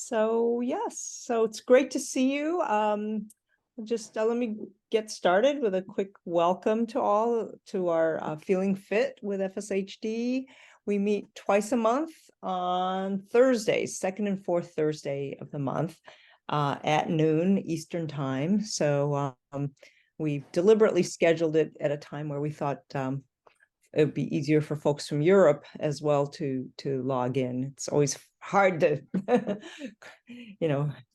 So yes, so it's great to see you. Just let me get started with a quick welcome to all to our Feeling Fit with FSHD. We meet twice a month on Thursdays, second and fourth Thursday of the month at noon Eastern time. So we've deliberately scheduled it at a time where we thought it would be easier for folks from Europe as well to log in. It's always hard to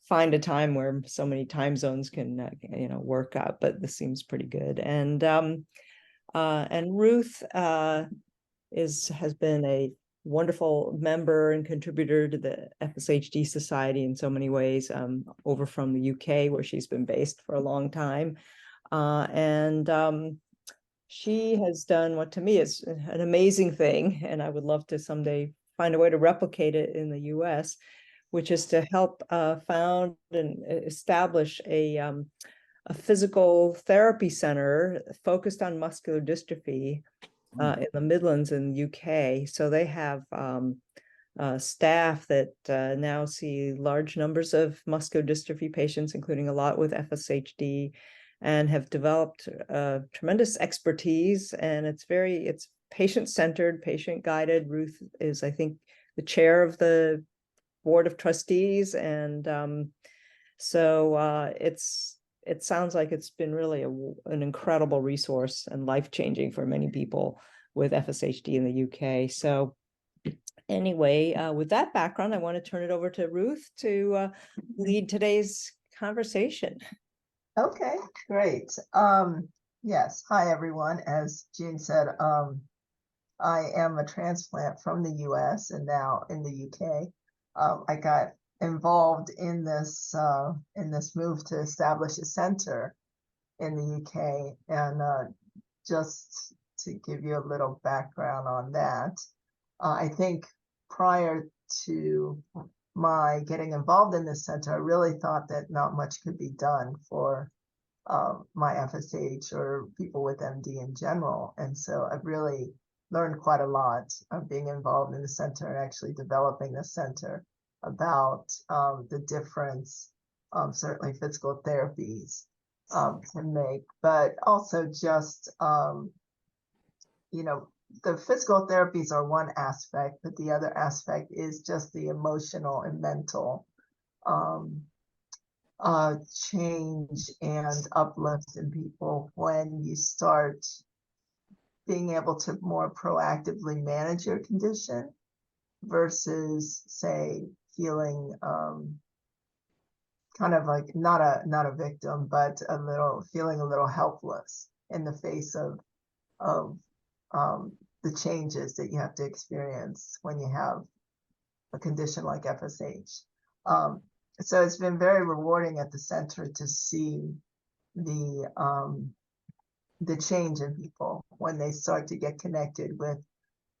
find a time where so many time zones can work out, but this seems pretty good. And Ruth has been a wonderful member and contributor to the FSHD Society in so many ways, over from the UK where she's been based for a long time. She has done what to me is an amazing thing, and I would love to someday find a way to replicate it in the US, which is to help found and establish a physical therapy center focused on muscular dystrophy in the Midlands in the UK. So they have staff that now see large numbers of muscular dystrophy patients, including a lot with FSHD, and have developed tremendous expertise. And it's patient-centered, patient-guided. Ruth is, I think, the chair of the board of trustees. And it sounds like it's been really an incredible resource and life-changing for many people with FSHD in the UK. So anyway, with that background, I want to turn it over to Ruth to lead today's conversation. Okay, great. Yes, hi everyone. As Jean said, I am a transplant from the US and now in the UK. I got involved in this move to establish a center in the UK, and just to give you a little background on that, I think prior to my getting involved in this center, I really thought that not much could be done for my FSH or people with MD in general. And so I've really learned quite a lot of being involved in the center and actually developing the center about the difference certainly physical therapies can make, but also just, the physical therapies are one aspect, but the other aspect is just the emotional and mental change and uplift in people when you start being able to more proactively manage your condition versus, say, feeling kind of like not a victim, but feeling a little helpless in the face of the changes that you have to experience when you have a condition like FSH. So it's been very rewarding at the center to see the change in people when they start to get connected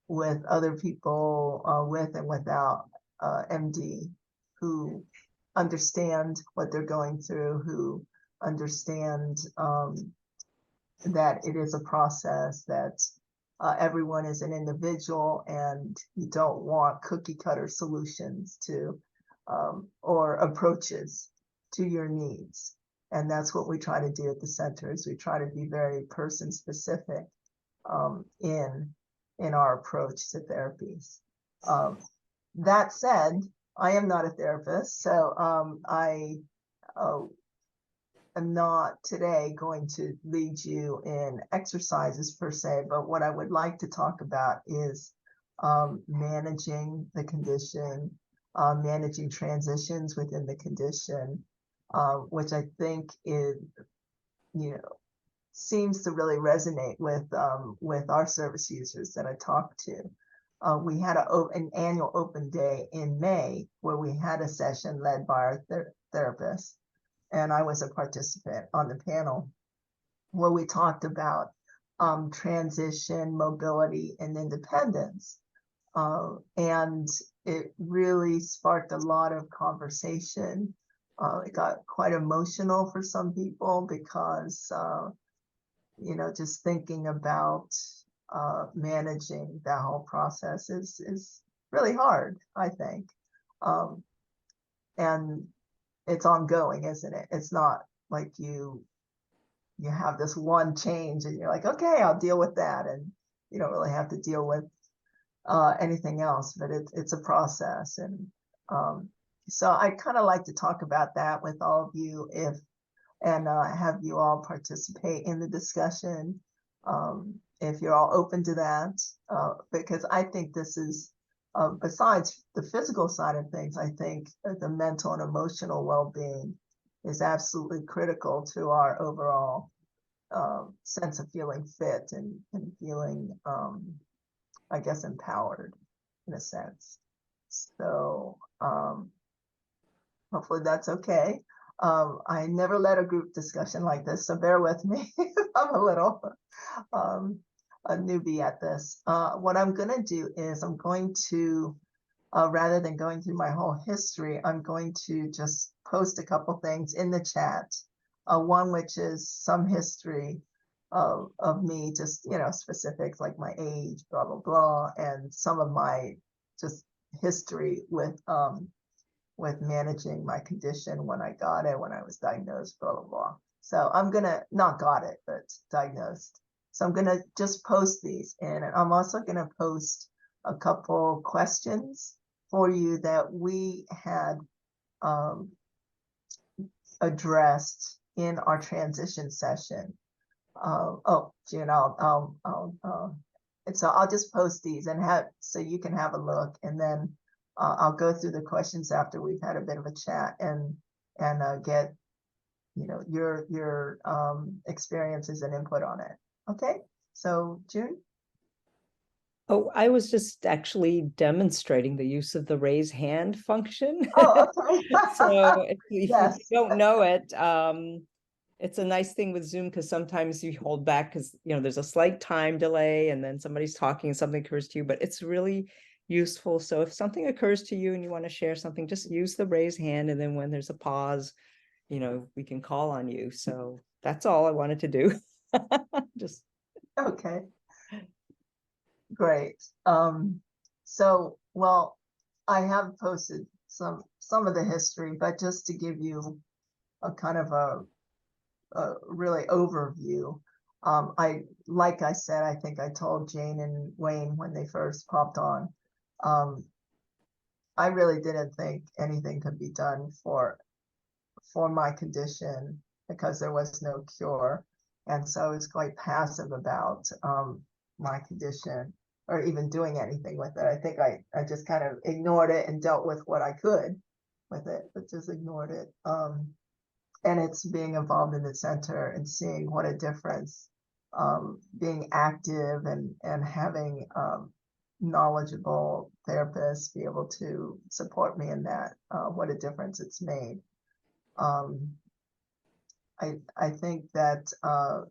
with other people with and without MD, who understand what they're going through, who understand that it is a process, that everyone is an individual, and you don't want cookie cutter solutions to or approaches to your needs. And that's what we try to do at the center, is we try to be very person specific in our approach to therapies. That said, I am not a therapist, so I am not today going to lead you in exercises per se, but what I would like to talk about is managing the condition, managing transitions within the condition, which I think is, seems to really resonate with our service users that I talk to. We had an annual open day in May where we had a session led by our therapist, and I was a participant on the panel where we talked about transition, mobility, and independence. And it really sparked a lot of conversation. It got quite emotional for some people because, just thinking about managing that whole process is really hard, I think. and it's ongoing, isn't it? It's not like you have this one change and you're like, okay, I'll deal with that, and you don't really have to deal with anything else, but it's a process. And so I kind of like to talk about that with all of you, and have you all participate in the discussion, if you're all open to that, because I think this is, besides the physical side of things, I think the mental and emotional well-being is absolutely critical to our overall sense of feeling fit and feeling, I guess, empowered in a sense. So hopefully that's okay. I never led a group discussion like this, so bear with me. I'm a little a newbie at this. What I'm going to do is I'm going to, rather than going through my whole history, I'm going to just post a couple things in the chat. One which is some history of me, just, you know, specifics like my age, blah, blah, blah, and some of my just history with managing my condition when I got it, when I was diagnosed, blah, blah, blah. So I'm gonna, not got it, but diagnosed. So I'm gonna just post these, and I'm also gonna post a couple questions for you that we had addressed in our transition session. Oh, June, and so I'll just post these and have, so you can have a look, and then I'll go through the questions after we've had a bit of a chat, and get, you know, your experiences and input on it. Okay, so June. Oh, I was just actually demonstrating the use of the raise hand function. Oh, okay. So if you Yes. don't know it, it's a nice thing with Zoom because sometimes you hold back because, you know, there's a slight time delay and then somebody's talking and something occurs to you, but it's really useful. So if something occurs to you and you want to share something, just use the raise hand. And then when there's a pause, you know, we can call on you. So that's all I wanted to do. Just Okay. Great. So, well, I have posted some of the history, but just to give you a kind of a really overview, like I said, I think I told Jane and Wayne when they first popped on, I really didn't think anything could be done for my condition because there was no cure. And so I was quite passive about my condition, or even doing anything with it. I think I just kind of ignored it and dealt with what I could with it, but just ignored it. And it's being involved in the center and seeing what a difference being active and having knowledgeable therapists be able to support me in that, what a difference it's made. I think that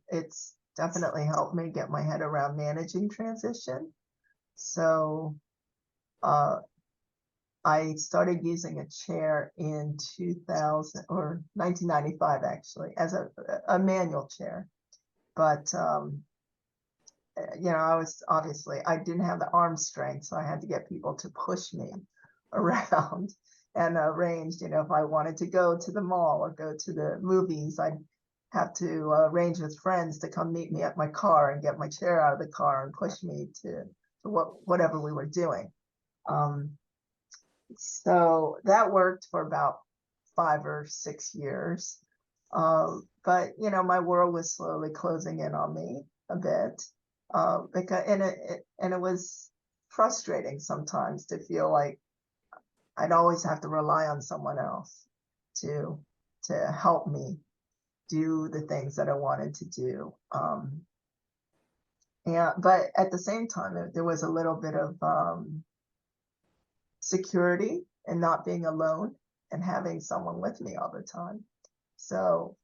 it's definitely helped me get my head around managing transition. So I started using a chair in 2000 or 1995, actually, as a manual chair. But you know, I didn't have the arm strength, so I had to get people to push me around and arrange, you know, if I wanted to go to the mall or go to the movies, I'd have to arrange with friends to come meet me at my car and get my chair out of the car and push me to whatever we were doing. So that worked for about 5 or 6 years. But you know, my world was slowly closing in on me a bit, because and it was frustrating sometimes to feel like I'd always have to rely on someone else to help me do the things that I wanted to do. But at the same time, there was a little bit of security and not being alone and having someone with me all the time. So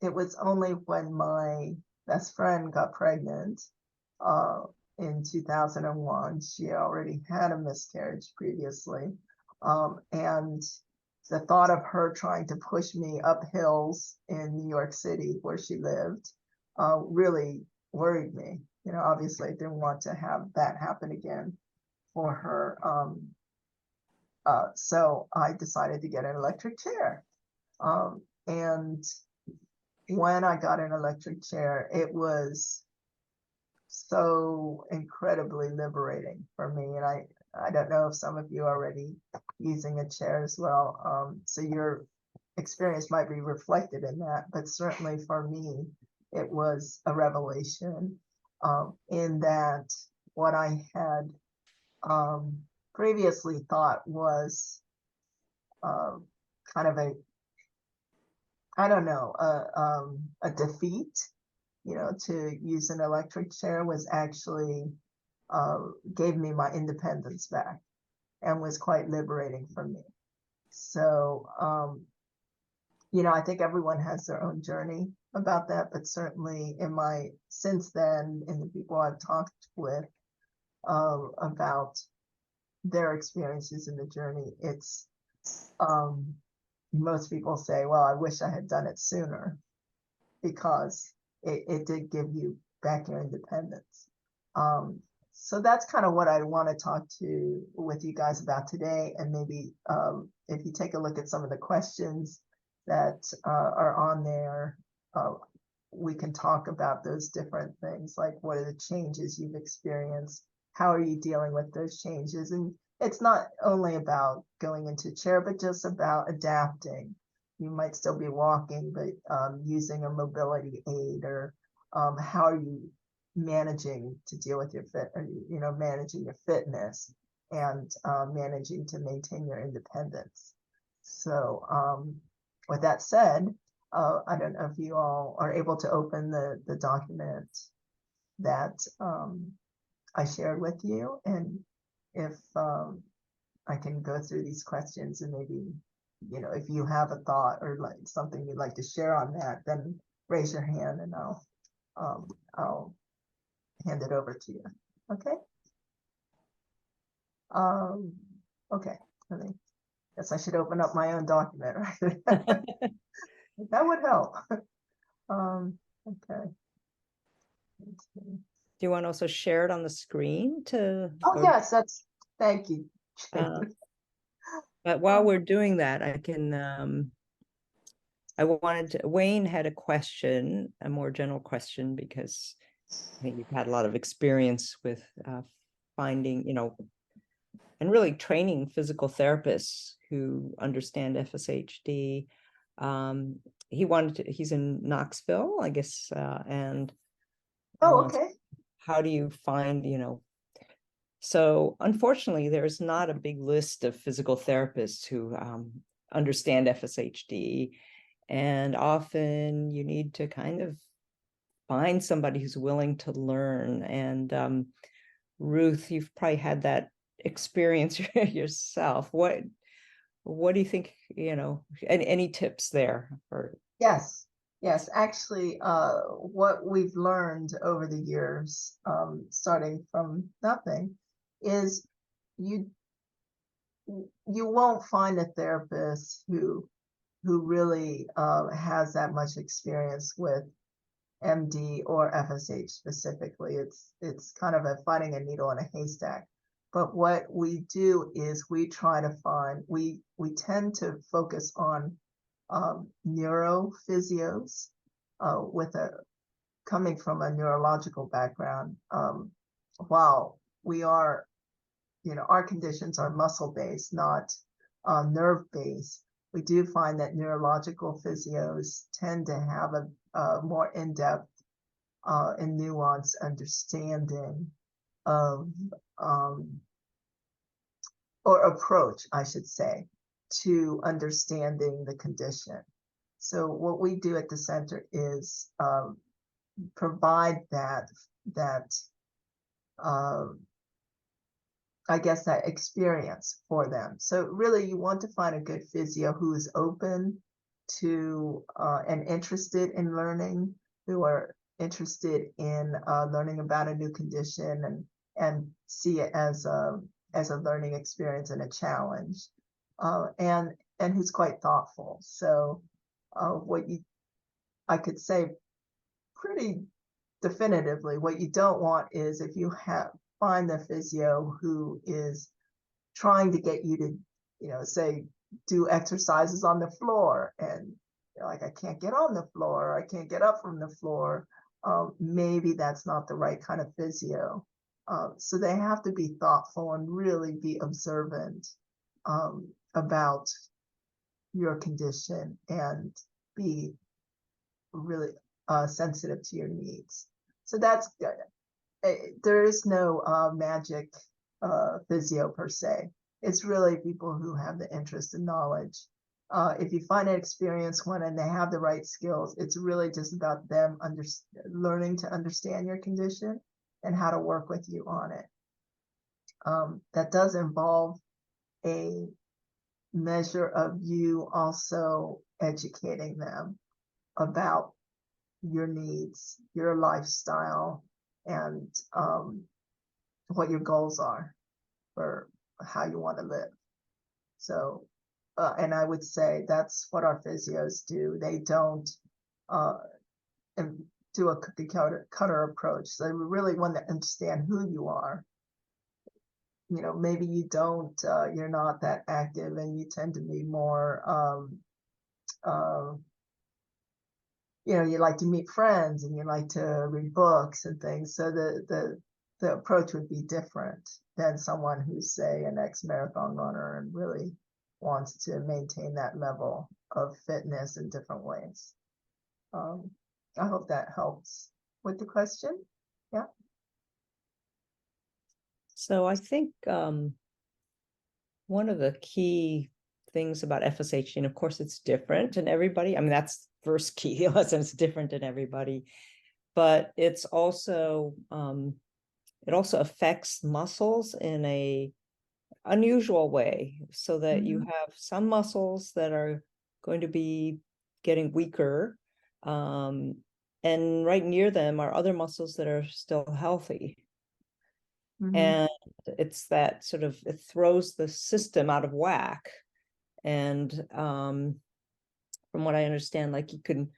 it was only when my best friend got pregnant in 2001, she already had a miscarriage previously. And the thought of her trying to push me up hills in New York City where she lived really worried me. You know, obviously I didn't want to have that happen again for her. So I decided to get an electric chair. And when I got an electric chair, it was so incredibly liberating for me. And I don't know if some of you are already using a chair as well. So your experience might be reflected in that, but certainly for me, it was a revelation, in that what I had previously thought was kind of a, I don't know, a defeat, to use an electric chair, was actually gave me my independence back and was quite liberating for me. So, I think everyone has their own journey about that, but certainly since then, in the people I've talked with about their experiences in the journey, it's, most people say, well, I wish I had done it sooner, because it did give you back your independence. So that's kind of what I want to talk with you guys about today. And maybe if you take a look at some of the questions that are on there, we can talk about those different things, like what are the changes you've experienced? How are you dealing with those changes? And it's not only about going into a chair, but just about adapting. You might still be walking, but using a mobility aid, or how are you managing to deal with your managing your fitness, and managing to maintain your independence. So with that said, I don't know if you all are able to open the document that I shared with you, and if I can go through these questions, and maybe, if you have a thought or like something you'd like to share on that, then raise your hand and I'll hand it over to you. Okay. Okay. Guess I should open up my own document, right? That would help. Okay. Do you want to also share it on the screen Oh, yes, thank you. But while we're doing that, Wayne had a question, a more general question, because I think you've had a lot of experience with finding, and really training physical therapists who understand FSHD. He's in Knoxville, I guess, and Okay. how do you find, so unfortunately, there's not a big list of physical therapists who understand FSHD. And often you need to kind of find somebody who's willing to learn. And Ruth, you've probably had that experience yourself. What do you think, any tips there? Yes. Actually, what we've learned over the years, starting from nothing, is you won't find a therapist who really has that much experience with MD or FSH specifically. It's kind of finding a needle in a haystack. But what we do is we try to find, we tend to focus on neurophysios coming from a neurological background. While we are, our conditions are muscle-based, not nerve-based, we do find that neurological physios tend to have a more in-depth and nuanced understanding of, or approach, I should say, to understanding the condition. So what we do at the center is provide that I guess that experience for them. So really, you want to find a good physio who is open to and interested in learning, who are interested in learning about a new condition, and see it as a learning experience and a challenge, and who's quite thoughtful. So I could say pretty definitively, what you don't want is if you find the physio who is trying to get you to say do exercises on the floor, and you're like, I can't get on the floor, I can't get up from the floor. Maybe that's not the right kind of physio. So they have to be thoughtful and really be observant about your condition and be really sensitive to your needs. So that's good. There is no magic physio per se. It's really people who have the interest and knowledge. If you find an experienced one and they have the right skills, it's really just about them learning to understand your condition and how to work with you on it. That does involve a measure of you also educating them about your needs, your lifestyle, and what your goals are for how you want to live. So, and I would say that's what our physios do. They don't do a cookie cutter approach. So they really want to understand who you are. Maybe you don't, you're not that active, and you tend to be more, you like to meet friends and you like to read books and things. So the approach would be different than someone who's, say, an ex-marathon runner and really wants to maintain that level of fitness in different ways. I hope that helps with the question. Yeah. So I think one of the key things about FSHD, and of course it's different in everybody. I mean, that's first key lesson, it's different in everybody, but it's also it also affects muscles in a unusual way, so that you have some muscles that are going to be getting weaker, and right near them are other muscles that are still healthy. And it's that sort of, it throws the system out of whack. And from what I understand, like, you can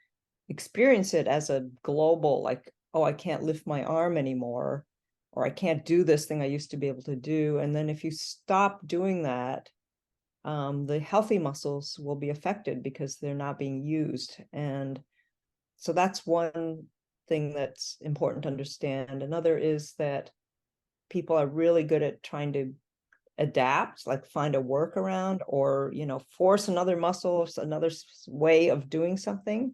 experience it as a global, like, oh, I can't lift my arm anymore, or I can't do this thing I used to be able to do. And then if you stop doing that, the healthy muscles will be affected because they're not being used. And so that's one thing that's important to understand. Another is that people are really good at trying to adapt, like find a workaround, or force another muscle, another way of doing something.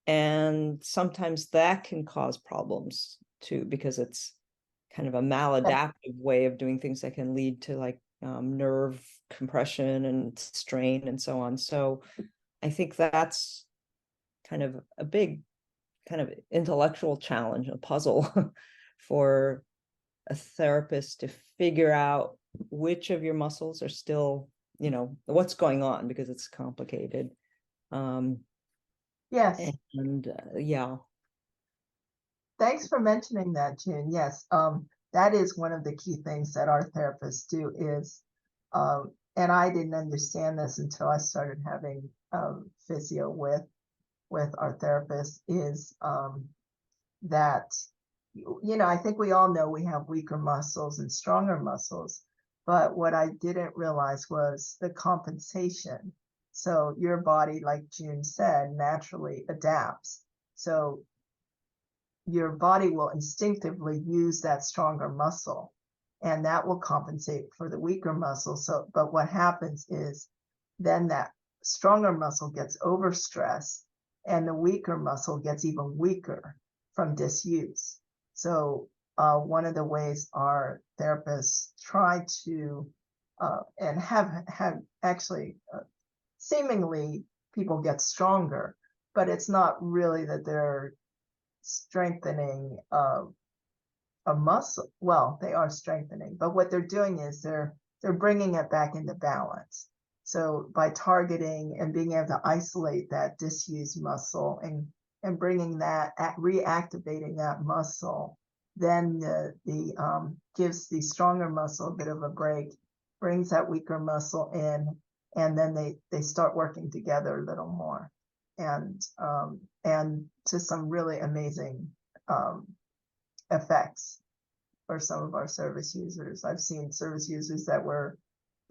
And sometimes that can cause problems too, because it's kind of a maladaptive way of doing things that can lead to like nerve compression and strain and so on. So I think that's kind of a big kind of intellectual challenge, a puzzle for a therapist to figure out which of your muscles are still, what's going on, because it's complicated. Yes. And yeah. Thanks for mentioning that, June. Yes, that is one of the key things that our therapists do is, and I didn't understand this until I started having physio with our therapist, is that, I think we all know we have weaker muscles and stronger muscles, but what I didn't realize was the compensation. So your body, like June said, naturally adapts. So your body will instinctively use that stronger muscle, and that will compensate for the weaker muscle. So, but what happens is then that stronger muscle gets overstressed and the weaker muscle gets even weaker from disuse. So one of the ways our therapists try to and have actually seemingly people get stronger, but it's not really that they're strengthening a muscle. Well, they are strengthening, but what they're doing is they're bringing it back into balance. So by targeting and being able to isolate that disused muscle and bringing that, reactivating that muscle, then the gives the stronger muscle a bit of a break, brings that weaker muscle in, and then they start working together a little more, and to some really amazing effects for some of our service users. I've seen service users that were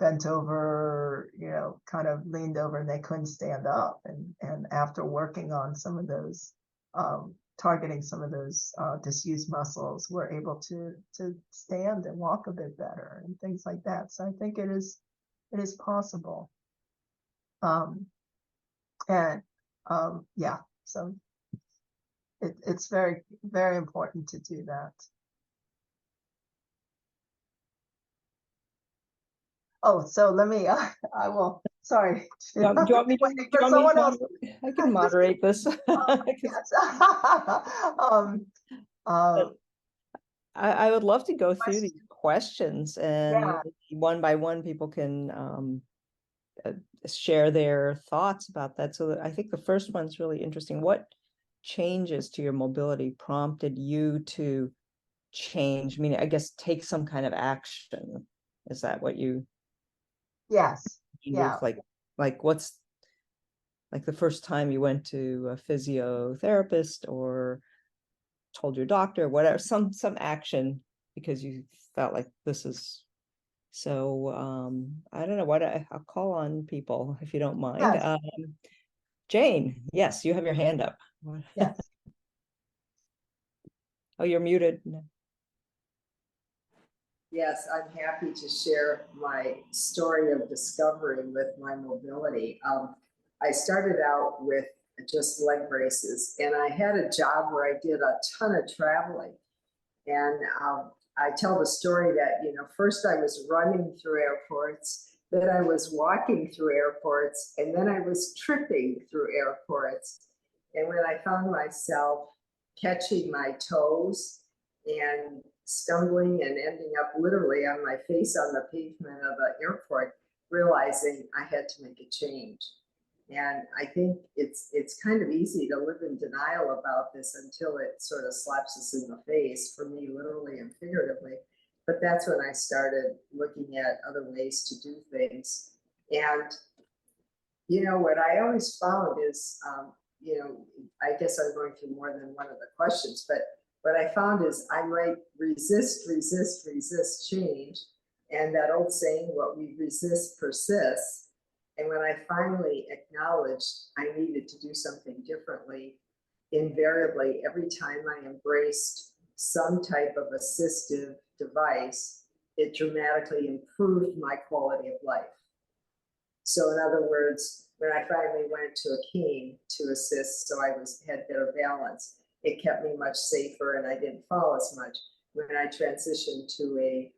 bent over, kind of leaned over, and they couldn't stand up. And after working on some of those, targeting some of those disused muscles, were able to stand and walk a bit better and things like that. So I think it is possible. Yeah, so it's very, very important to do that. Oh, so let me, I will, sorry. Do you want me to, Waiting for someone else. I can moderate this. Yes. I would love to go through these questions, and Yeah. one by one people can share their thoughts about that. So I think the first one's really interesting. What changes to your mobility prompted you to change? Meaning, I guess, take some kind of action. Is that what you? Yes. Yeah. Like what's like the first time you went to a physiotherapist or told your doctor, whatever, some action because you felt like this is so. I don't know what I'll call on people if you don't mind. Yes. Jane, yes, you have your hand up. Yes. Oh, you're muted. Yes, I'm happy to share my story of discovery with my mobility. I started out with just leg braces, and I had a job where I did a ton of traveling. And I tell the story that, first I was running through airports, then I was walking through airports, and then I was tripping through airports. And when I found myself catching my toes and stumbling and ending up literally on my face on the pavement of the airport, realizing I had to make a change. And I think it's kind of easy to live in denial about this until it sort of slaps us in the face, for me, literally and figuratively. But that's when I started looking at other ways to do things. And, what I always found is, I guess I'm going through more than one of the questions, but what I found is I might resist change. And that old saying, what we resist persists. And when I finally acknowledged I needed to do something differently, invariably, every time I embraced some type of assistive device, it dramatically improved my quality of life. So in other words, when I finally went to a cane to assist, so I had better balance, it kept me much safer and I didn't fall as much. When I transitioned to a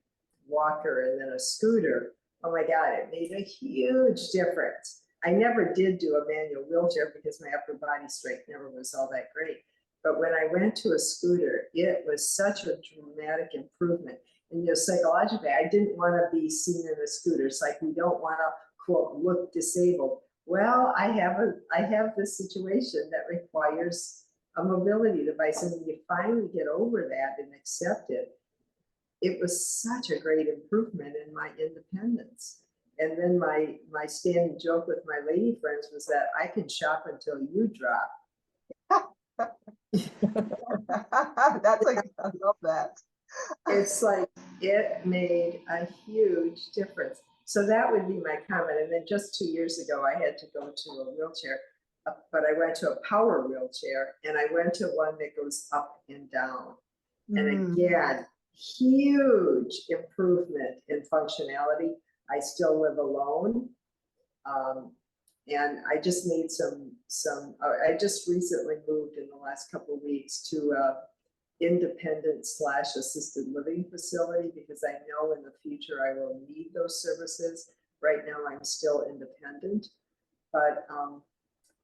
walker and then a scooter, oh my God, it made a huge difference. I never did do a manual wheelchair because my upper body strength never was all that great. But when I went to a scooter, it was such a dramatic improvement. And psychologically, I didn't want to be seen in a scooter. It's like we don't want to, quote, look disabled. Well, I have this situation that requires a mobility device, and when you finally get over that and accept it, it was such a great improvement in my independence. And then my standing joke with my lady friends was that I can shop until you drop. I love that. It's like it made a huge difference. So that would be my comment. And then just 2 years ago, I had to go to a wheelchair, but I went to a power wheelchair, and I went to one that goes up and down. And again, huge improvement in functionality. I still live alone. And I just made I just recently moved in the last couple of weeks to independent / assisted living facility because I know in the future I will need those services. Right now I'm still independent, but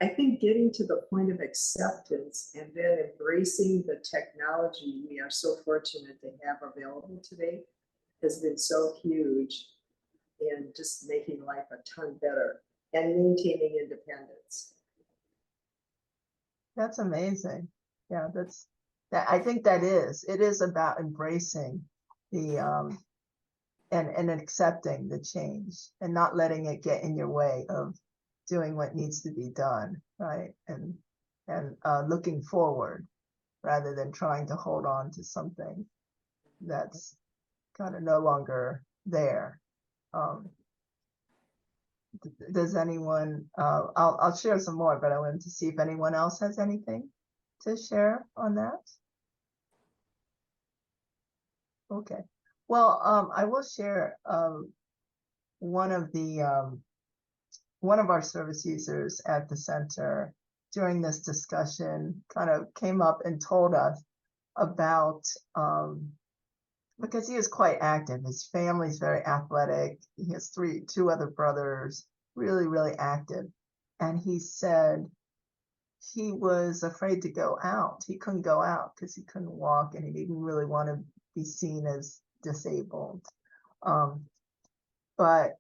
I think getting to the point of acceptance and then embracing the technology we are so fortunate to have available today has been so huge in just making life a ton better and maintaining independence. That's amazing. Yeah, I think it is about embracing the and accepting the change and not letting it get in your way of doing what needs to be done, right? And looking forward rather than trying to hold on to something that's kind of no longer there. does anyone, I'll share some more, but I wanted to see if anyone else has anything to share on that. Okay, well, I will share one of our service users at the center during this discussion kind of came up and told us about, because he is quite active. His family's very athletic. He has two other brothers, really, really active. And he said he was afraid to go out. He couldn't go out because he couldn't walk and he didn't really want to be seen as disabled. But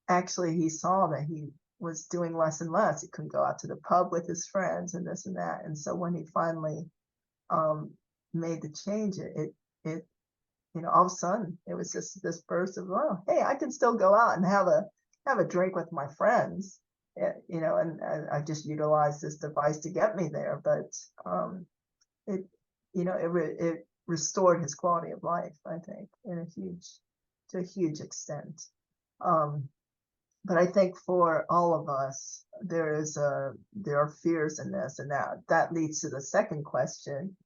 actually he saw that he was doing less and less. He couldn't go out to the pub with his friends and this and that. And so when he finally made the change, it all of a sudden it was just this burst of, oh, hey, I can still go out and have a drink with my friends, and I just utilized this device to get me there. But it restored his quality of life, I think, to a huge extent. But I think for all of us, there are fears in this, and that leads to the second question.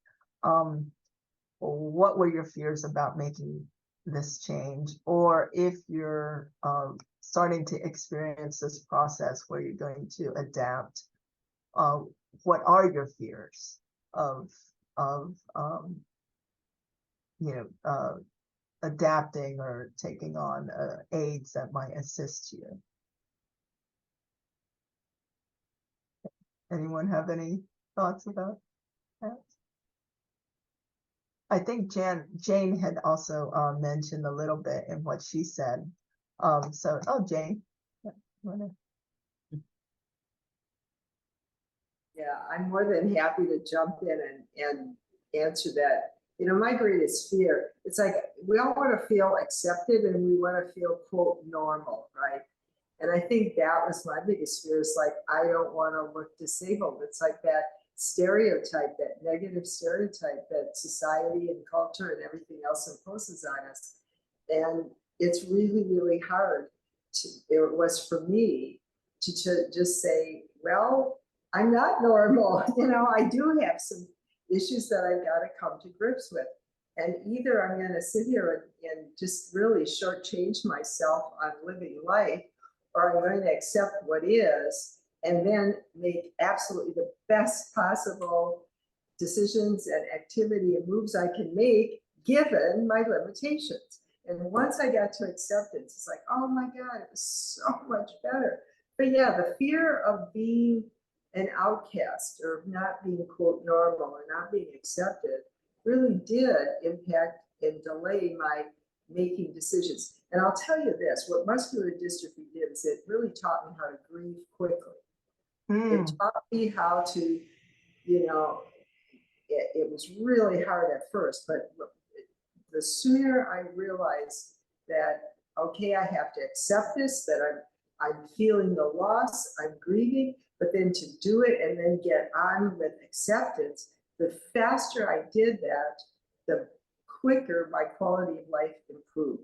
What were your fears about making this change? Or if you're starting to experience this process where you're going to adapt, what are your fears of adapting or taking on aids that might assist you? Anyone have any thoughts about that? I think Jane had also mentioned a little bit in what she said. Jane. Yeah, I'm more than happy to jump in and answer that. My greatest fear, it's like we all want to feel accepted and we want to feel, quote, normal, right? And I think that was my biggest fear, is like, I don't want to look disabled. It's like that stereotype, that negative stereotype that society and culture and everything else imposes on us. And it's really, really hard it was for me to just say, well, I'm not normal. I do have some issues that I've got to come to grips with. And either I'm going to sit here and just really shortchange myself on living life, or I'm going to accept what is and then make absolutely the best possible decisions and activity and moves I can make given my limitations. And once I got to acceptance, it's like, oh my God, it was so much better. But yeah, the fear of being an outcast or not being, quote, normal or not being accepted really did impact and delay my making decisions. And I'll tell you this, what muscular dystrophy did is it really taught me how to grieve quickly. It taught me how to, it was really hard at first, but the sooner I realized that, okay, I have to accept this, that I'm feeling the loss, I'm grieving, but then to do it and then get on with acceptance, the faster I did that, the quicker my quality of life improved.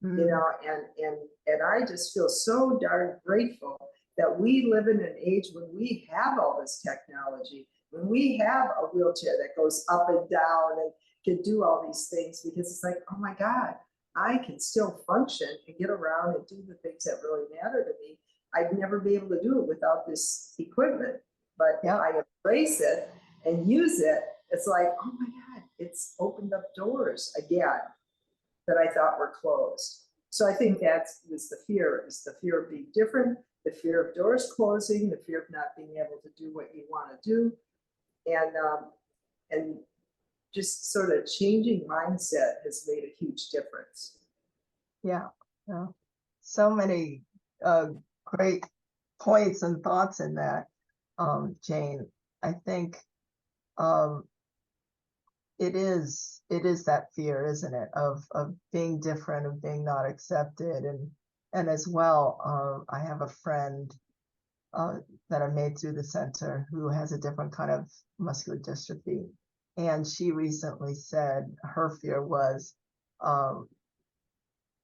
And I just feel so darn grateful that we live in an age when we have all this technology, when we have a wheelchair that goes up and down and can do all these things, because it's like, oh my God, I can still function and get around and do the things that really matter to me. I'd never be able to do it without this equipment. But if I embrace it and use it, it's like, oh my God, it's opened up doors again that I thought were closed. So I think that's the fear, is the fear of being different, the fear of doors closing, the fear of not being able to do what you want to do. And just sort of changing mindset has made a huge difference. Yeah. So many great points and thoughts in that, Jane. I think it is that fear, isn't it, of being different, of being not accepted. And as well, I have a friend that I made through the center who has a different kind of muscular dystrophy. And she recently said her fear was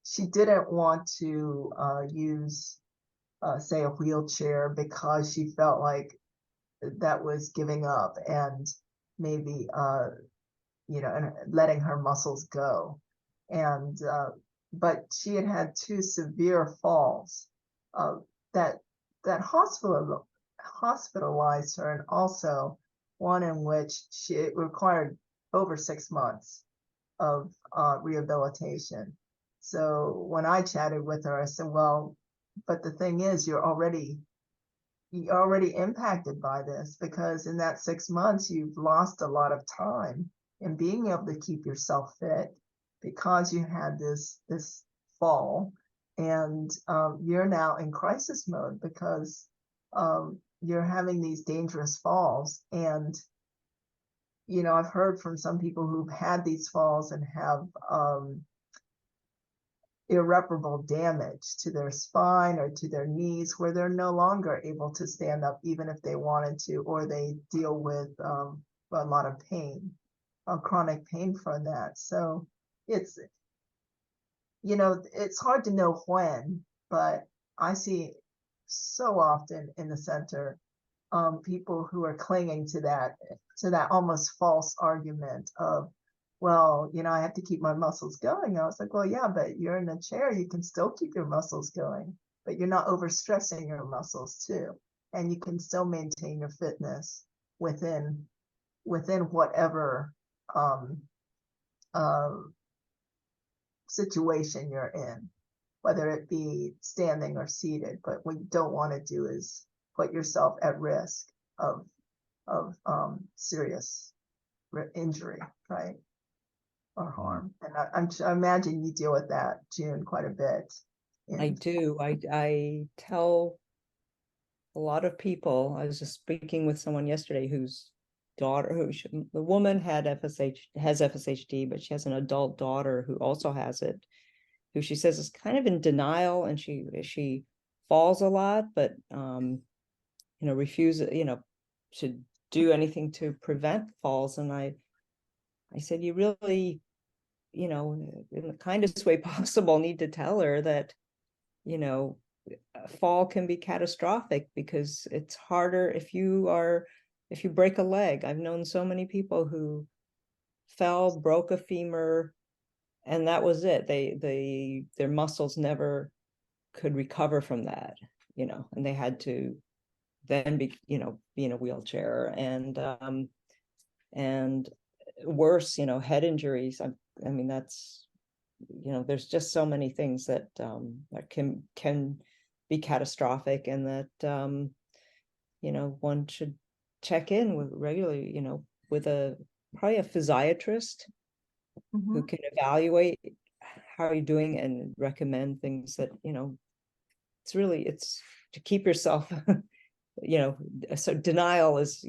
she didn't want to use say, a wheelchair because she felt like that was giving up and maybe, and letting her muscles go. And, but she had had two severe falls that hospitalized her, and also one in which it required over 6 months of rehabilitation. So when I chatted with her, I said, well, but the thing is, you're already impacted by this, because in that 6 months, you've lost a lot of time in being able to keep yourself fit because you had this fall, and you're now in crisis mode because you're having these dangerous falls. And I've heard from some people who've had these falls and have irreparable damage to their spine or to their knees, where they're no longer able to stand up even if they wanted to, or they deal with a lot of pain, chronic pain from that. So it's hard to know when, but I see so often in the center people who are clinging to that almost false argument of, well, I have to keep my muscles going. I was like, well, yeah, but you're in a chair, you can still keep your muscles going, but you're not overstressing your muscles too, and you can still maintain your fitness within whatever situation you're in, whether it be standing or seated. But what you don't want to do is put yourself at risk of serious injury, right, or harm. And I imagine you deal with that, June, quite a bit. I do. I tell a lot of people. I was just speaking with someone yesterday whose daughter, the woman has FSHD, but she has an adult daughter who also has it, who she says is kind of in denial, and she falls a lot, but refuses, to do anything to prevent falls. And I said, you really, in the kindest way possible, need to tell her that, a fall can be catastrophic, because it's harder if you break a leg. I've known so many people who fell, broke a femur, and that was it. Their muscles never could recover from that, and they had to then be in a wheelchair, and worse, head injuries. I mean, that's, there's just so many things that can be catastrophic, and that one should check in with regularly, with probably a physiatrist who can evaluate how you're doing and recommend things that, it's to keep yourself, so denial is,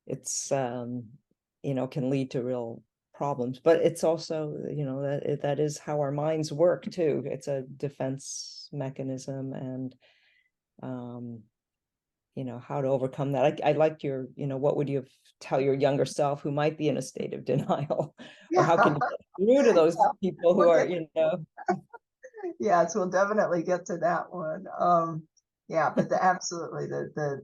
it's can lead to real problems. But it's also, that is how our minds work too. It's a defense mechanism, and how to overcome that. I like your, what would you tell your younger self who might be in a state of denial? Or how can you get through to those people who are, Yes, we'll definitely get to that one. Yeah, but absolutely the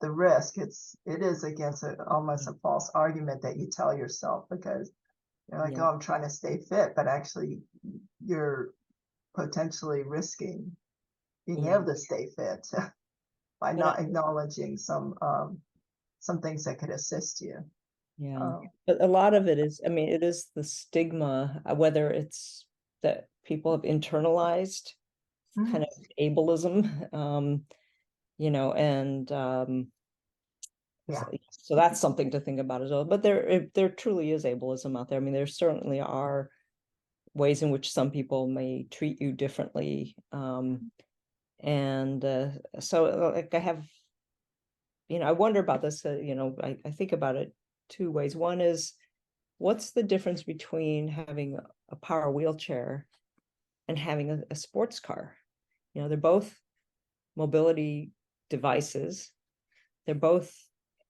risk, it is against almost a false argument that you tell yourself, because you're like, oh, I'm trying to stay fit, but actually you're potentially risking being able to stay fit by not acknowledging some things that could assist you. But a lot of it is, it is the stigma, whether it's that people have internalized kind of ableism, and so that's something to think about as well. But there truly is ableism out there. There certainly are ways in which some people may treat you differently, and so like I have, I wonder about this. I think about it two ways. One is, what's the difference between having a power wheelchair and having a sports car? They're both mobility devices. They're both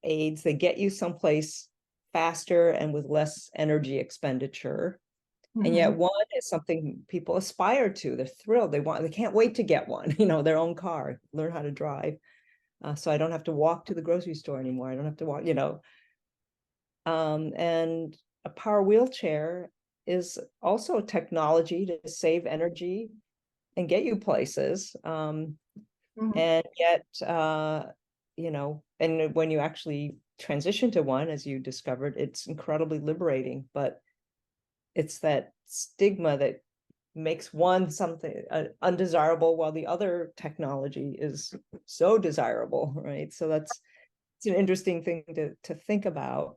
aids. They get you someplace faster and with less energy expenditure. And yet one is something people aspire to. They're thrilled. They can't wait to get one, their own car, learn how to drive. So I don't have to walk to the grocery store anymore. I don't have to walk, and a power wheelchair is also a technology to save energy and get you places. And yet, and when you actually transition to one, as you discovered, it's incredibly liberating, but it's that stigma that makes one something undesirable while the other technology is so desirable, right? So it's an interesting thing to think about.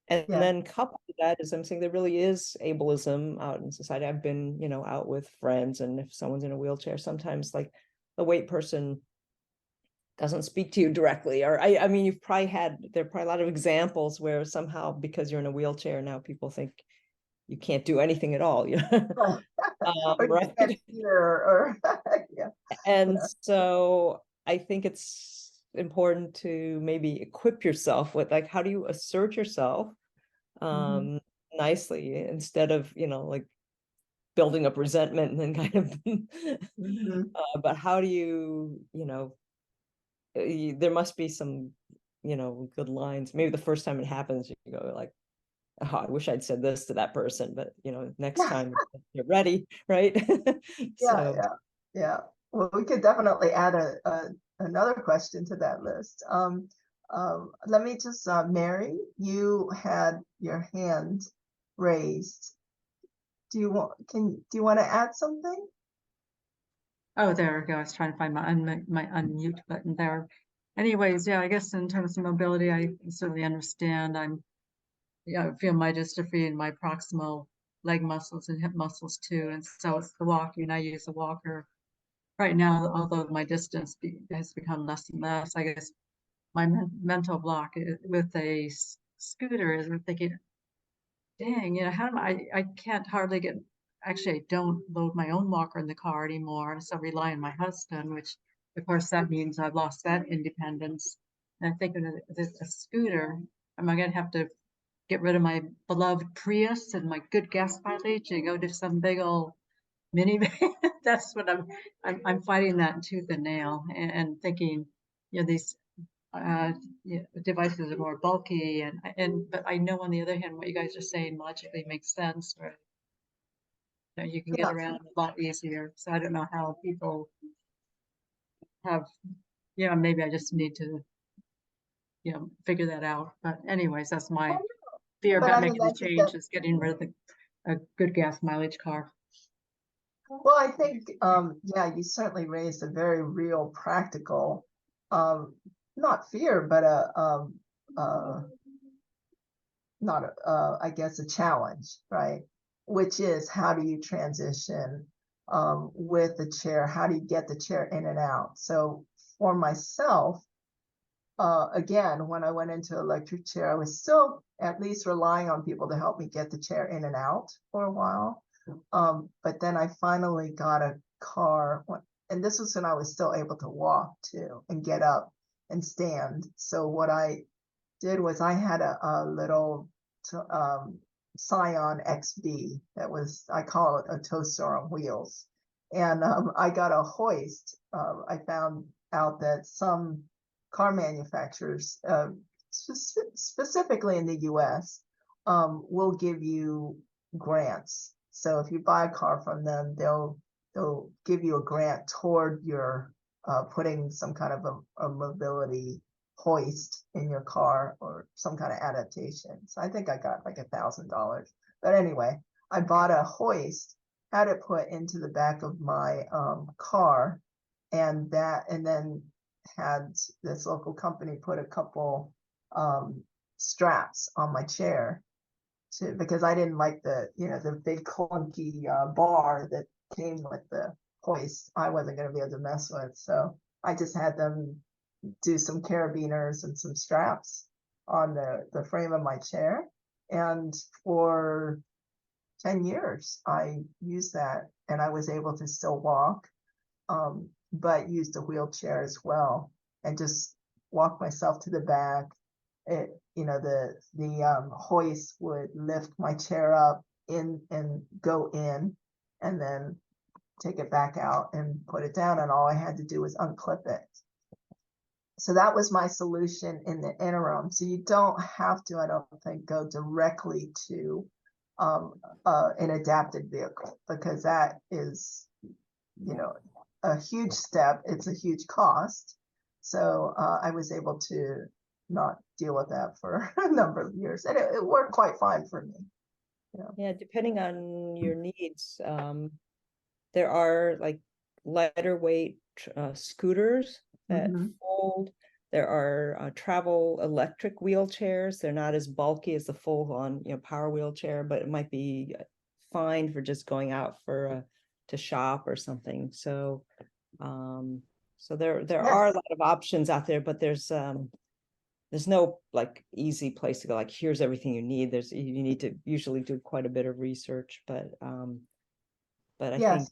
And then coupled with that is I'm saying there really is ableism out in society. I've been, out with friends, and if someone's in a wheelchair, sometimes like the weight person doesn't speak to you directly. Or I mean, there are probably a lot of examples where somehow because you're in a wheelchair now people think you can't do anything at all, right? And so I think it's important to maybe equip yourself with, like, how do you assert yourself nicely, instead of like building up resentment and then kind of but how do you there must be some good lines. Maybe the first time it happens you go like, oh, I wish I'd said this to that person, but next time you're ready, right? Yeah. Well, we could definitely add another question to that list. Let me just, Mary, you had your hand raised. Do you want to add something? Oh, there we go. I was trying to find my unmute button there. Anyways, yeah, I guess in terms of mobility, I certainly understand. I feel my dystrophy in my proximal leg muscles and hip muscles too. And so it's the walking. I use a walker right now, although my distance has become less and less. I guess my mental block with a scooter is we're thinking, dang, how do I can't hardly get, actually, I don't load my own walker in the car anymore. So I rely on my husband, which of course that means I've lost that independence. And I'm thinking of a scooter, am I going to have to get rid of my beloved Prius and my good gas mileage and go to some big old minivan? That's what I'm fighting that tooth and nail, and thinking, these devices are more bulky, but I know on the other hand what you guys are saying logically makes sense, right? You can get around a lot easier. So I don't know how people have, maybe I just need to figure that out. But anyways, that's my fear about making the change, is getting rid of a good gas mileage car. Well, I think, you certainly raised a very real, practical, not fear, but I guess a challenge, right? Which is, how do you transition with the chair? How do you get the chair in and out? So for myself, again, when I went into electric chair, I was still at least relying on people to help me get the chair in and out for a while. But then I finally got a car, and this was when I was still able to walk too and get up and stand. So what I did was I had a little Scion XB that was, I call it a toaster on wheels. And I got a hoist. I found out that some car manufacturers, specifically in the US, will give you grants. So if you buy a car from them, they'll give you a grant toward your putting some kind of a mobility hoist in your car or some kind of adaptation. So I think I got like $1,000. But anyway, I bought a hoist, had it put into the back of my car, and then had this local company put a couple straps on my chair because I didn't like the big clunky bar that came with the hoist. I wasn't going to be able to mess with, so I just had them do some carabiners and some straps on the frame of my chair. And for 10 years, I used that, and I was able to still walk, but used a wheelchair as well, and just walk myself to the back. The hoist would lift my chair up in and go in and then take it back out and put it down. And all I had to do was unclip it. So that was my solution in the interim. So you don't have to, I don't think, go directly to an adapted vehicle, because that is, you know, a huge step. It's a huge cost. So I was able to not deal with that for a number of years, and it worked quite fine for me. Yeah, depending on your needs, there are like lighter weight scooters that fold. There are travel electric wheelchairs. They're not as bulky as the full-on, power wheelchair, but it might be fine for just going out for to shop or something. So, so there are a lot of options out there, but there's no like easy place to go. Like, here's everything you need. You need to usually do quite a bit of research, but I think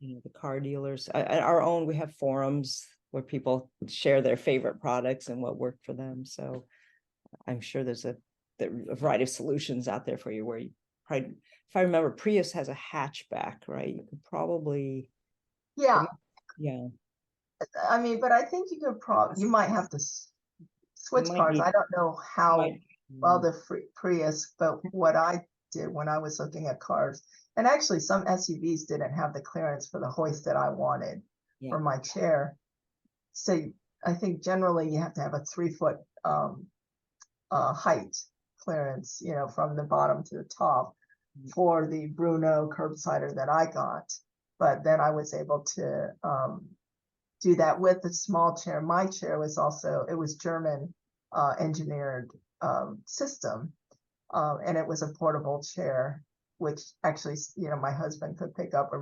the car dealers, our own, we have forums where people share their favorite products and what worked for them. So I'm sure there's a variety of solutions out there for you, where you probably, if I remember, Prius has a hatchback, right? You could probably, Yeah. I mean, but I think you might have to switch cars. I don't know how well the Prius, but what I did when I was looking at cars, and actually some SUVs didn't have the clearance for the hoist that I wanted for my chair. So I think generally you have to have a 3-foot height clearance, from the bottom to the top for the Bruno curbsider that I got. But then I was able to do that with the small chair. My chair was it was German engineered system, and it was a portable chair, which actually, my husband could pick up, or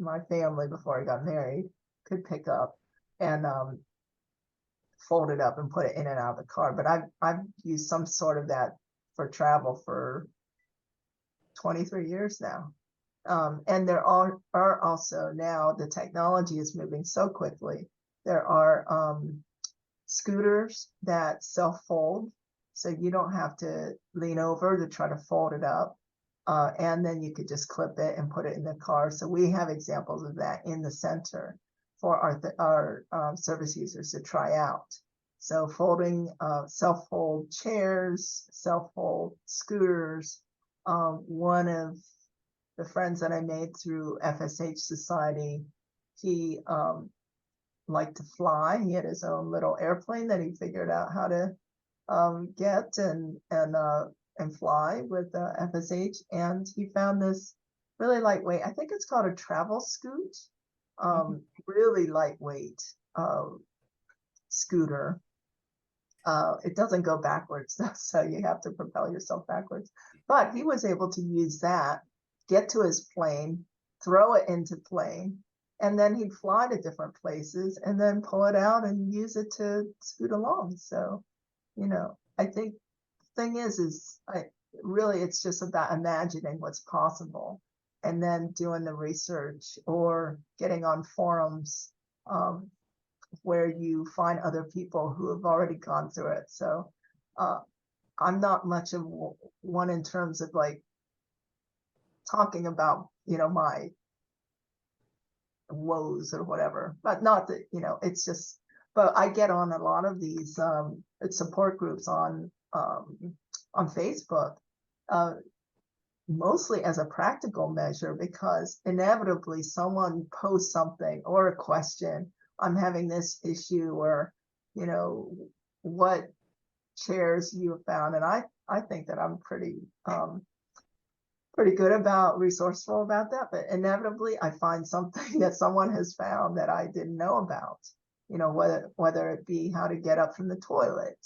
my family before I got married could pick up and fold it up and put it in and out of the car. But I've used some sort of that for travel for 23 years now. And there are also now, the technology is moving so quickly. There are scooters that self-fold, so you don't have to lean over to try to fold it up. And then you could just clip it and put it in the car. So we have examples of that in the center for our service users to try out. So folding self-fold chairs, self-fold scooters. One of the friends that I made through FSH Society, he liked to fly. He had his own little airplane that he figured out how to get and fly with FSH. And he found this really lightweight, I think it's called a travel scoot, really lightweight scooter. It doesn't go backwards though, so you have to propel yourself backwards. But he was able to use that, get to his plane, throw it into plane, and then he'd fly to different places and then pull it out and use it to scoot along. So, I think the thing is really it's just about imagining what's possible and then doing the research or getting on forums where you find other people who have already gone through it. So I'm not much of one in terms of like talking about, my woes or whatever, but not that, it's just, but I get on a lot of these support groups on Facebook, mostly as a practical measure, because inevitably someone posts something or a question, I'm having this issue, or, what chairs you have found. And I think that I'm pretty good about, resourceful about that, but inevitably I find something that someone has found that I didn't know about, whether it be how to get up from the toilet,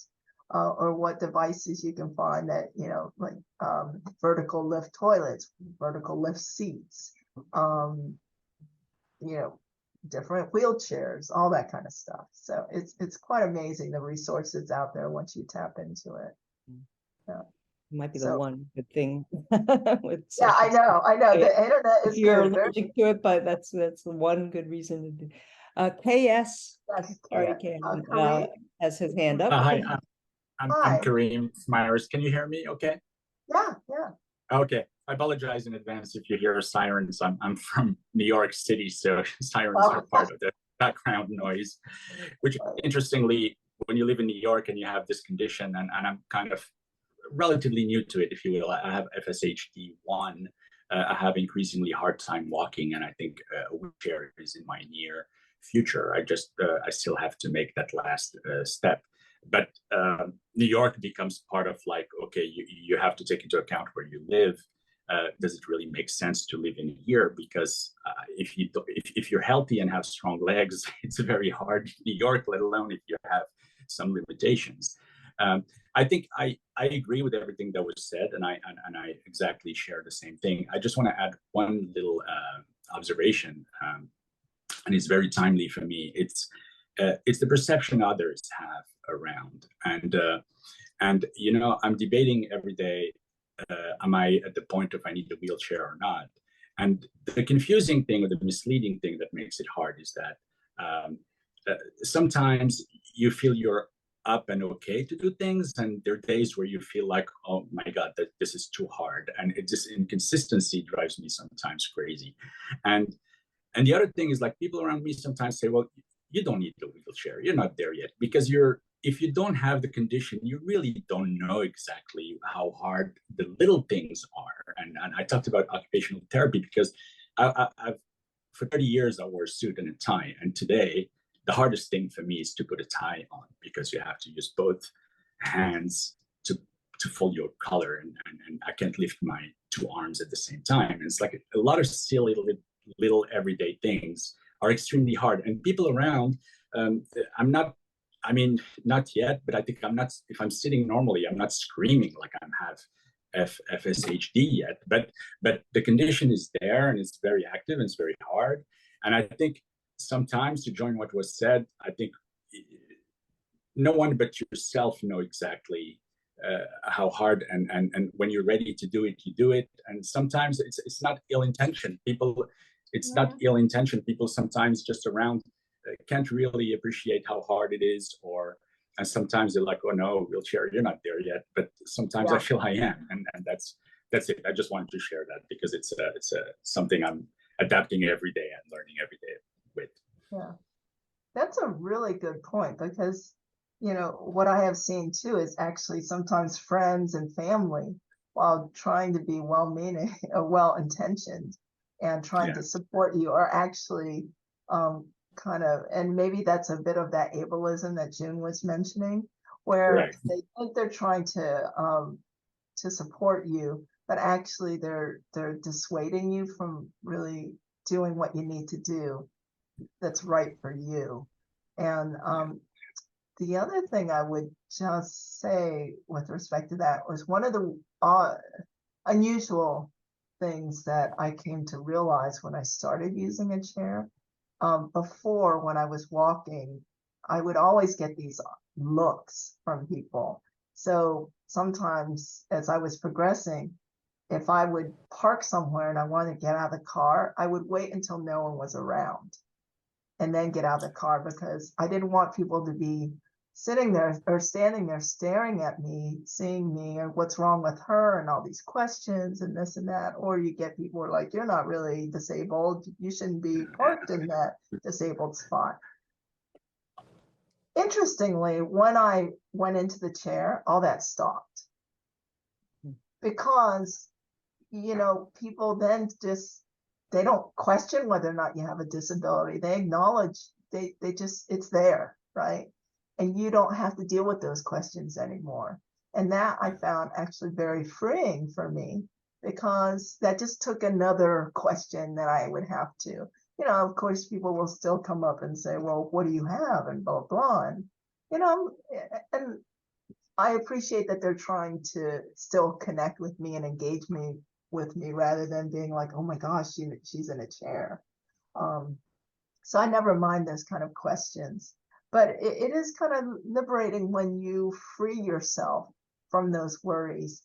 or what devices you can find that, like vertical lift toilets, vertical lift seats, different wheelchairs, all that kind of stuff. So it's quite amazing, the resources out there once you tap into it. might be the one good thing with I know the internet is if you're good. allergic to it, but that's the one good reason to do. KS, sorry, Cam, has his hand up. Hi, I'm Kareem Myers. Can you hear me okay? Yeah. Okay, I apologize in advance if you hear sirens. I'm from New York City, so sirens Oh. are part of the background noise, which interestingly, when you live in New York and you have this condition, and I'm kind of relatively new to it, if you will, I have FSHD 1. I have increasingly hard time walking, and I think a wheelchair is in my near future. I still have to make that last step. But New York becomes part of like, okay, you have to take into account where you live. Does it really make sense to live in here? Because if you're healthy and have strong legs, it's very hard in New York, let alone if you have some limitations. I think I agree with everything that was said, and I exactly share the same thing. I just want to add one little observation, and it's very timely for me. It's the perception others have around, and you know, I'm debating every day. Am I at the point if I need a wheelchair or not? And the confusing thing or the misleading thing that makes it hard is that sometimes you feel you're up and okay to do things, and there are days where you feel like, oh my god, this is too hard, and this inconsistency drives me sometimes crazy. And the other thing is, like, people around me sometimes say, well, you don't need the wheelchair, you're not there yet, because if you don't have the condition, you really don't know exactly how hard the little things are. And I talked about occupational therapy because I've for 30 years I wore a suit and a tie, and today the hardest thing for me is to put a tie on, because you have to use both hands to fold your collar, and I can't lift my two arms at the same time. And it's like a lot of silly little everyday things are extremely hard. And people around, not yet, but I think I'm not, if I'm sitting normally, I'm not screaming like I have FSHD yet, but the condition is there, and it's very active, and it's very hard. And I think sometimes, to join what was said, I think no one but yourself know exactly how hard, and when you're ready to do it, you do it. And sometimes it's not ill-intentioned. People sometimes just around can't really appreciate how hard it is, and sometimes they're like, oh no, wheelchair, you're not there yet. But sometimes I feel I am, and that's it. I just wanted to share that because it's something I'm adapting every day and learning every day with. Yeah, that's a really good point, because you know what I have seen too is actually sometimes friends and family, while trying to be well-meaning or well-intentioned and trying to support you, are actually kind of, and maybe that's a bit of that ableism that June was mentioning, where Correct. they think they're trying to support you, but actually they're dissuading you from really doing what you need to do that's right for you. And the other thing I would just say with respect to that was one of the unusual things that I came to realize when I started using a chair. Before, when I was walking, I would always get these looks from people. So sometimes as I was progressing, if I would park somewhere and I wanted to get out of the car, I would wait until no one was around and then get out of the car, because I didn't want people to be sitting there or standing there staring at me, seeing me, or what's wrong with her, and all these questions and this and that. Or you get people who are like, you're not really disabled, you shouldn't be parked in that disabled spot. Interestingly, when I went into the chair, all that stopped, because you know, people then just, they don't question whether or not you have a disability. They acknowledge, they just, it's there, right? And you don't have to deal with those questions anymore. And that I found actually very freeing for me, because that just took another question that I would have to, you know, of course, people will still come up and say, well, what do you have? And blah, blah. And, you know, and I appreciate that they're trying to still connect with me and engage me with me, rather than being like, oh my gosh, she's in a chair. So I never mind those kind of questions, but it is kind of liberating when you free yourself from those worries,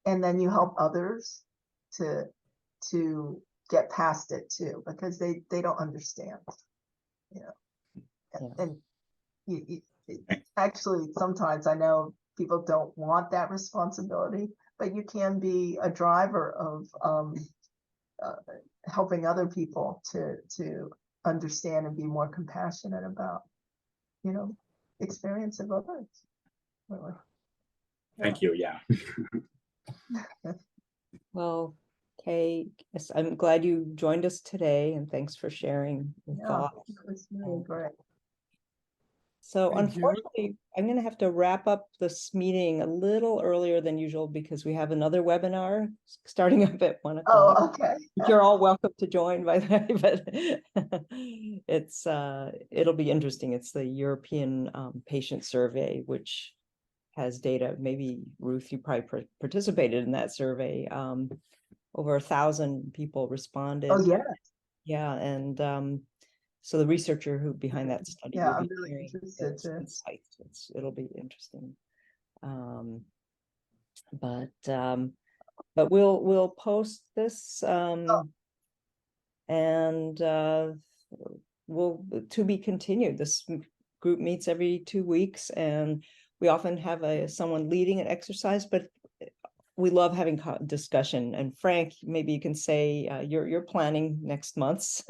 and then you help others to get past it too, because they don't understand, you know. And actually sometimes I know people don't want that responsibility, but you can be a driver of helping other people to understand and be more compassionate about, you know, experience of others. Really. Thank you. Yeah. Well, Kay, yes, I'm glad you joined us today, and thanks for sharing your Yeah, thoughts. it was really great. So Thank you. unfortunately, I'm going to have to wrap up this meeting a little earlier than usual because we have another webinar starting up at 1 o'clock. Oh, okay. You're all welcome to join, by the way, but it's it'll be interesting. It's the European patient survey, which has data. Maybe Ruth, you probably participated in that survey. Over 1,000 people responded. Oh, yeah. Yeah, and so the researcher who behind that study Yeah, will I'm be really sharing interested his to. insights. It'll be interesting. But we'll post this and we'll to be continued. This group meets every 2 weeks, and we often have someone leading an exercise, but we love having discussion. And Frank, maybe you can say you're planning next month's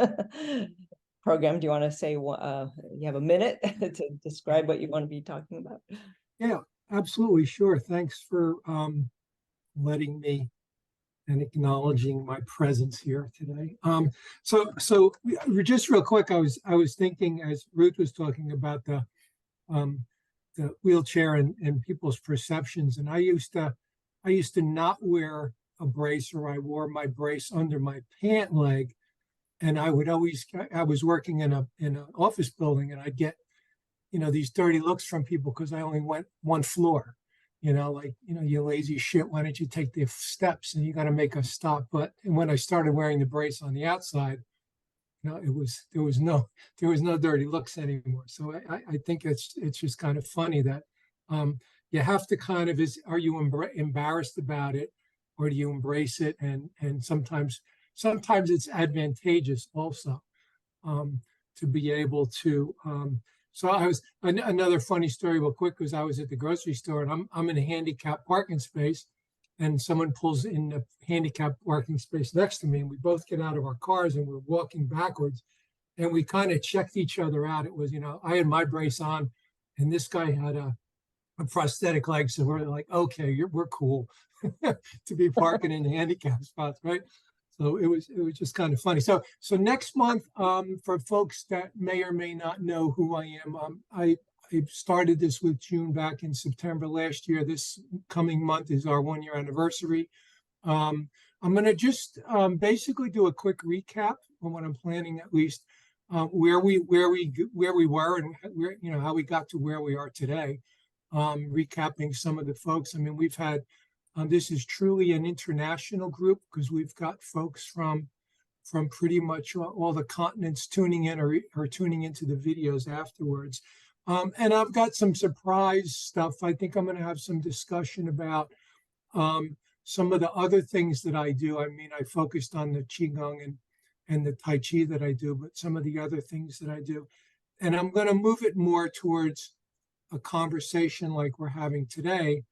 program. Do you want to say you have a minute to describe what you want to be talking about? Yeah, absolutely. Sure. Thanks for letting me and acknowledging my presence here today. So just real quick, I was thinking as Ruth was talking about the wheelchair and people's perceptions, and I used to not wear a brace, or I wore my brace under my pant leg, and I was working in an office building, and I'd get, you know, these dirty looks from people because I only went one floor, you know, like, you know, you lazy shit, why don't you take the steps, and you got to make a stop. But when I started wearing the brace on the outside, you know, there was no dirty looks anymore. So I think it's just kind of funny that you have to kind of, are you embarrassed about it, or do you embrace it? And sometimes it's advantageous also to be able to. So I was another funny story real quick, was I was at the grocery store, and I'm in a handicapped parking space, and someone pulls in the handicapped parking space next to me, and we both get out of our cars and we're walking backwards, and we kind of checked each other out. It was, you know, I had my brace on and this guy had a prosthetic leg. So we're like, okay, we're cool to be parking in the handicap spots, right? So it was just kind of funny. So next month, for folks that may or may not know who I am, I started this with June back in September last year. This coming month is our 1-year anniversary. I'm going to just basically do a quick recap on what I'm planning, at least where we were and where, you know, how we got to where we are today. Recapping some of the folks. I mean, we've had. This is truly an international group because we've got folks from pretty much all the continents tuning in or tuning into the videos afterwards. And I've got some surprise stuff. I think I'm going to have some discussion about some of the other things that I do. I mean, I focused on the Qigong and the Tai Chi that I do, but some of the other things that I do. And I'm going to move it more towards a conversation like we're having today,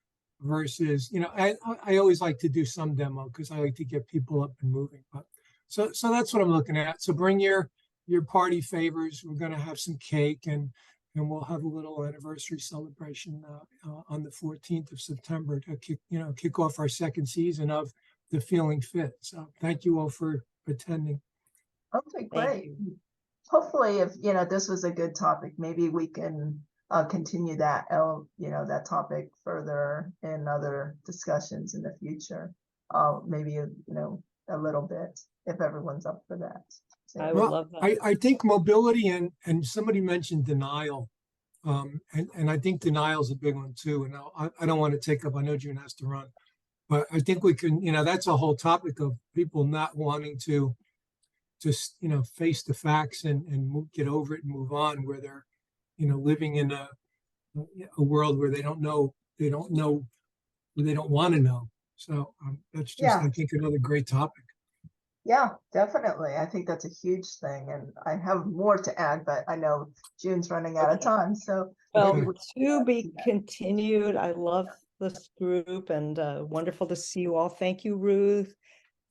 versus, you know, I always like to do some demo because I like to get people up and moving. But so that's what I'm looking at. So bring your party favors. We're going to have some cake, and we'll have a little anniversary celebration on the 14th of September to kick off our second season of the Feeling Fit. So thank you all for attending. Okay, great. Hopefully, if you know this was a good topic, maybe we can continue that that topic further in other discussions in the future. Maybe a little bit, if everyone's up for that. So, I would love that. I think mobility and somebody mentioned denial, and I think denial is a big one too. And I don't want to take up. I know June has to run, but I think we can. You know, that's a whole topic of people not wanting to just face the facts and get over it and move on, where they're living in a world where they don't know, they don't want to know. So that's just, I think, another great topic. Yeah, definitely. I think that's a huge thing. And I have more to add, but I know June's running out of time. So well, to be continued. I love this group, and wonderful to see you all. Thank you, Ruth,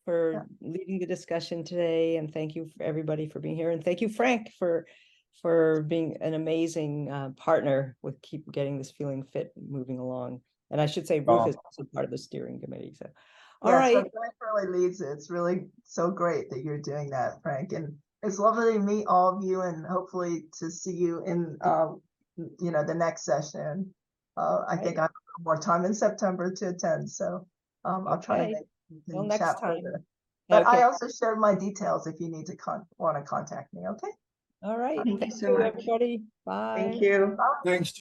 for leading the discussion today, and thank you for everybody for being here, and thank you, Frank, for being an amazing partner with keep getting this Feeling Fit moving along. And I should say Ruth is also part of the steering committee. So, all Yeah, right. so Frank really leads it. It's really so great that you're doing that, Frank. And it's lovely to meet all of you, and hopefully to see you in, the next session. I think I have more time in September to attend, so I'll try to Okay. make we Till can next chat time. further. But I Okay. also shared my details if you need to want to contact me. Okay. All right. Thank you Thank so you, much. everybody. Bye. Thank you. Bye. Thanks.